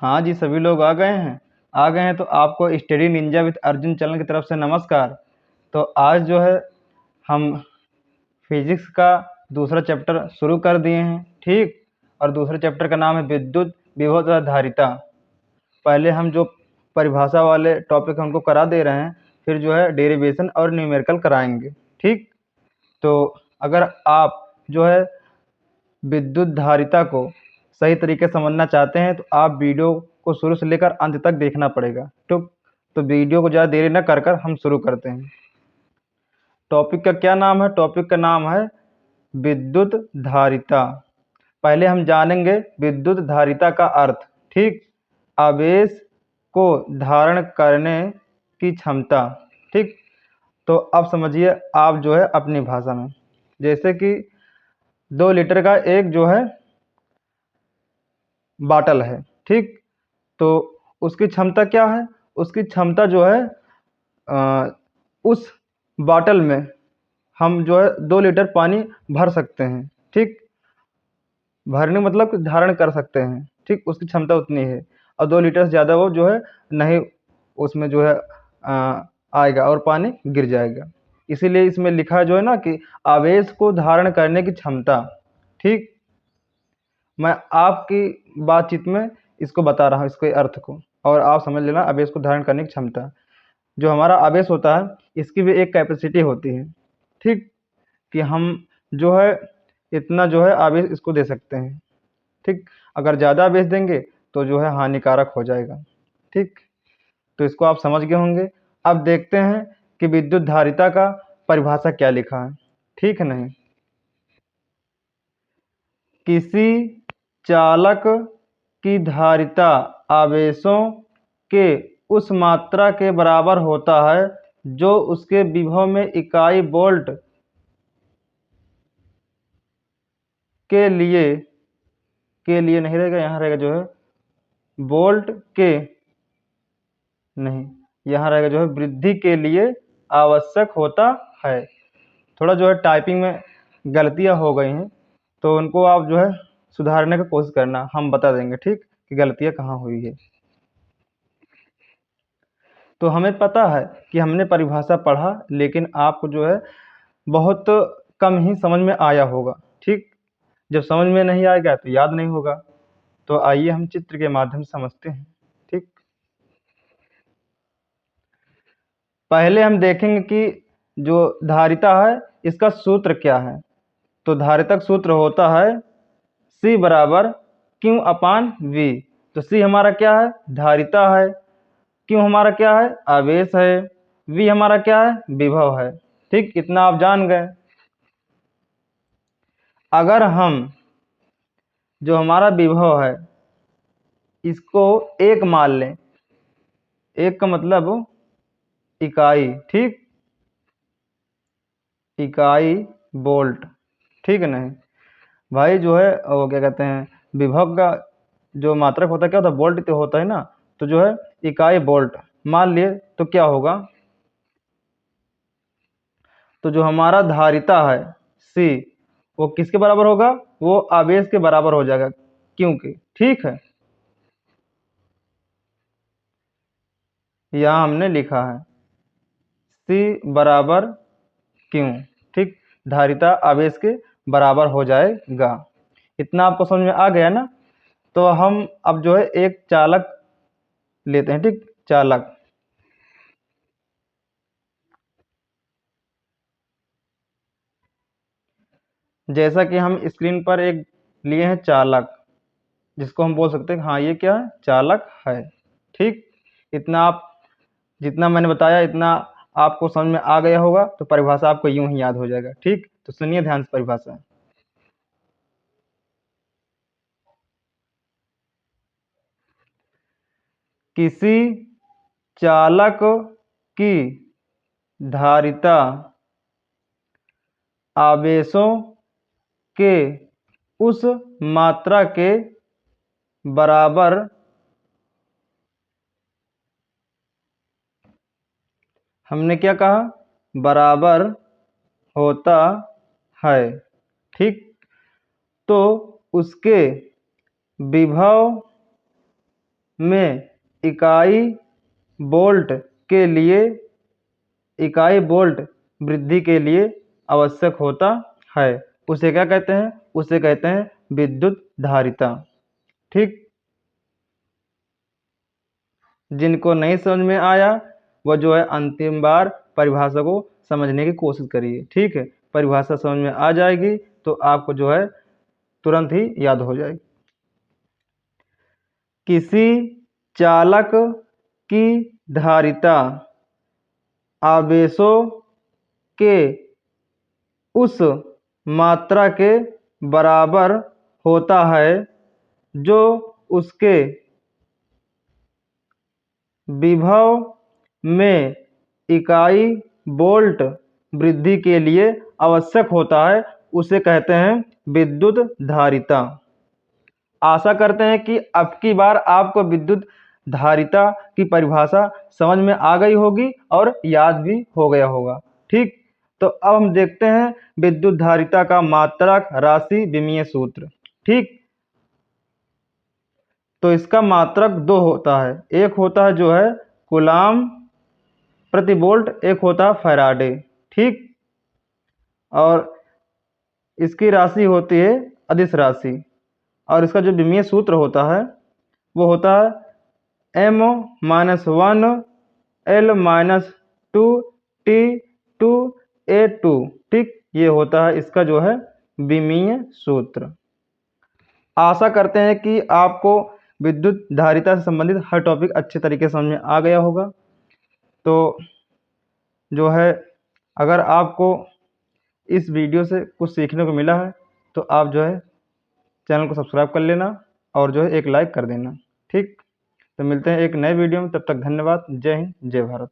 हाँ जी, सभी लोग आ गए हैं। आ गए हैं तो आपको study Ninja with Arjun channel की तरफ से नमस्कार। तो आज जो है हम फिजिक्स का दूसरा चैप्टर शुरू कर दिए हैं, ठीक। और दूसरे चैप्टर का नाम है विद्युत विभव तथा धारिता। पहले हम जो परिभाषा वाले टॉपिक हमको करा दे रहे हैं, फिर जो है डेरिवेशन और न्यूमेरिकल कराएंगे, ठीक। तो अगर आप जो है विद्युत धारिता को सही तरीके से समझना चाहते हैं तो आप वीडियो को शुरू से लेकर अंत तक देखना पड़ेगा, तो वीडियो को ज़्यादा देरी न कर कर हम शुरू करते हैं। टॉपिक का क्या नाम है? टॉपिक का नाम है विद्युत धारिता। पहले हम जानेंगे विद्युत धारिता का अर्थ, ठीक। आवेश को धारण करने की क्षमता, ठीक। तो अब समझिए आप जो है अपनी भाषा में, जैसे कि 2 लीटर का एक जो है बाटल है, ठीक। तो उसकी क्षमता क्या है? उसकी क्षमता जो है उस बाटल में हम जो है 2 लीटर पानी भर सकते हैं, ठीक। भरने मतलब कि धारण कर सकते हैं, ठीक। उसकी क्षमता उतनी है और 2 लीटर से ज़्यादा वो जो है नहीं, उसमें जो है आएगा और पानी गिर जाएगा। इसीलिए इसमें लिखा जो है ना कि आवेश को धारण करने की क्षमता, ठीक। मैं आपकी बातचीत में इसको बता रहा हूँ, इसके अर्थ को, और आप समझ लेना आवेश को धारण करने की क्षमता। जो हमारा आवेश होता है इसकी भी एक कैपेसिटी होती है, ठीक। कि हम जो है इतना जो है आवेश इसको दे सकते हैं, ठीक। अगर ज़्यादा आवेश देंगे तो जो है हानिकारक हो जाएगा, ठीक। तो इसको आप समझ गए होंगे। अब देखते हैं कि विद्युत धारिता का परिभाषा क्या लिखा है, ठीक है नहीं। किसी चालक की धारिता आवेशों के उस मात्रा के बराबर होता है जो उसके विभव में इकाई वोल्ट के लिए नहीं रहेगा, यहाँ रहेगा जो है वोल्ट के, नहीं, यहाँ रहेगा जो है वृद्धि के लिए आवश्यक होता है। थोड़ा जो है टाइपिंग में गलतियाँ हो गई हैं, तो उनको आप जो है सुधारने की कोशिश करना, हम बता देंगे, ठीक, कि गलतियाँ कहाँ हुई है। तो हमें पता है कि हमने परिभाषा पढ़ा, लेकिन आपको जो है बहुत कम ही समझ में आया होगा, ठीक। जब समझ में नहीं आएगा तो याद नहीं होगा। तो आइए हम चित्र के माध्यम से समझते हैं, ठीक। पहले हम देखेंगे कि जो धारिता है इसका सूत्र क्या है। तो धारिता का सूत्र होता है C बराबर Q अपान V। तो C हमारा क्या है? धारिता है। Q हमारा क्या है? आवेश है। V हमारा क्या है? विभव है, ठीक। इतना आप जान गए। अगर हम जो हमारा विभव है इसको 1 मान लें, 1 का मतलब इकाई, ठीक, इकाई वोल्ट, ठीक है नहीं भाई। जो है वो क्या कहते हैं, विभव का जो मात्रक होता है क्या होता है? वोल्ट तो होता है ना। तो जो है इकाई वोल्ट मान लिए तो क्या होगा? तो जो हमारा धारिता है C वो किसके बराबर होगा? वो आवेश के बराबर हो जाएगा, क्योंकि, ठीक है, यहाँ हमने लिखा है C बराबर Q, ठीक। धारिता आवेश के बराबर हो जाएगा। इतना आपको समझ में आ गया ना। तो हम अब जो है एक चालक लेते हैं, ठीक, चालक। जैसा कि हम स्क्रीन पर एक लिए हैं चालक, जिसको हम बोल सकते हैं हाँ ये क्या है? चालक है, ठीक। इतना आप जितना मैंने बताया इतना आपको समझ में आ गया होगा, तो परिभाषा आपको यूं ही याद हो जाएगा, ठीक। तो सुनिए ध्यान से परिभाषा। किसी चालक की धारिता आवेशों के उस मात्रा के बराबर हमने क्या कहा? बराबर होता है, ठीक। तो उसके विभव में इकाई वोल्ट वृद्धि के लिए आवश्यक होता है, उसे क्या कहते हैं? उसे कहते हैं विद्युत धारिता। ठीक, जिनको नहीं समझ में आया वो जो है अंतिम बार परिभाषा को समझने की कोशिश करिए। ठीक है, परिभाषा समझ में आ जाएगी तो आपको जो है तुरंत ही याद हो जाएगी। किसी चालक की धारिता आवेशों के उस मात्रा के बराबर होता है जो उसके विभव में इकाई वोल्ट वृद्धि के लिए आवश्यक होता है, उसे कहते हैं विद्युत धारिता। आशा करते हैं कि अब की बार आपको विद्युत धारिता की परिभाषा समझ में आ गई होगी और याद भी हो गया होगा। ठीक, तो अब हम देखते हैं विद्युत धारिता का मात्रक, राशि, विमीय सूत्र। ठीक, तो इसका मात्रक दो होता है, एक होता है जो है कूलाम प्रति वोल्ट, एक होता है फैराडे। ठीक, और इसकी राशि होती है अदिश राशि, और इसका जो विमीय सूत्र होता है वो होता है m-1 L-2 T2A2। ठीक, ये होता है इसका जो है विमीय सूत्र। आशा करते हैं कि आपको विद्युत धारिता से संबंधित हर टॉपिक अच्छे तरीके से समझ में आ गया होगा। तो जो है अगर आपको इस वीडियो से कुछ सीखने को मिला है तो आप जो है चैनल को सब्सक्राइब कर लेना और जो है एक लाइक कर देना। ठीक, तो मिलते हैं एक नए वीडियो में, तब तक धन्यवाद। जय हिंद, जय भारत।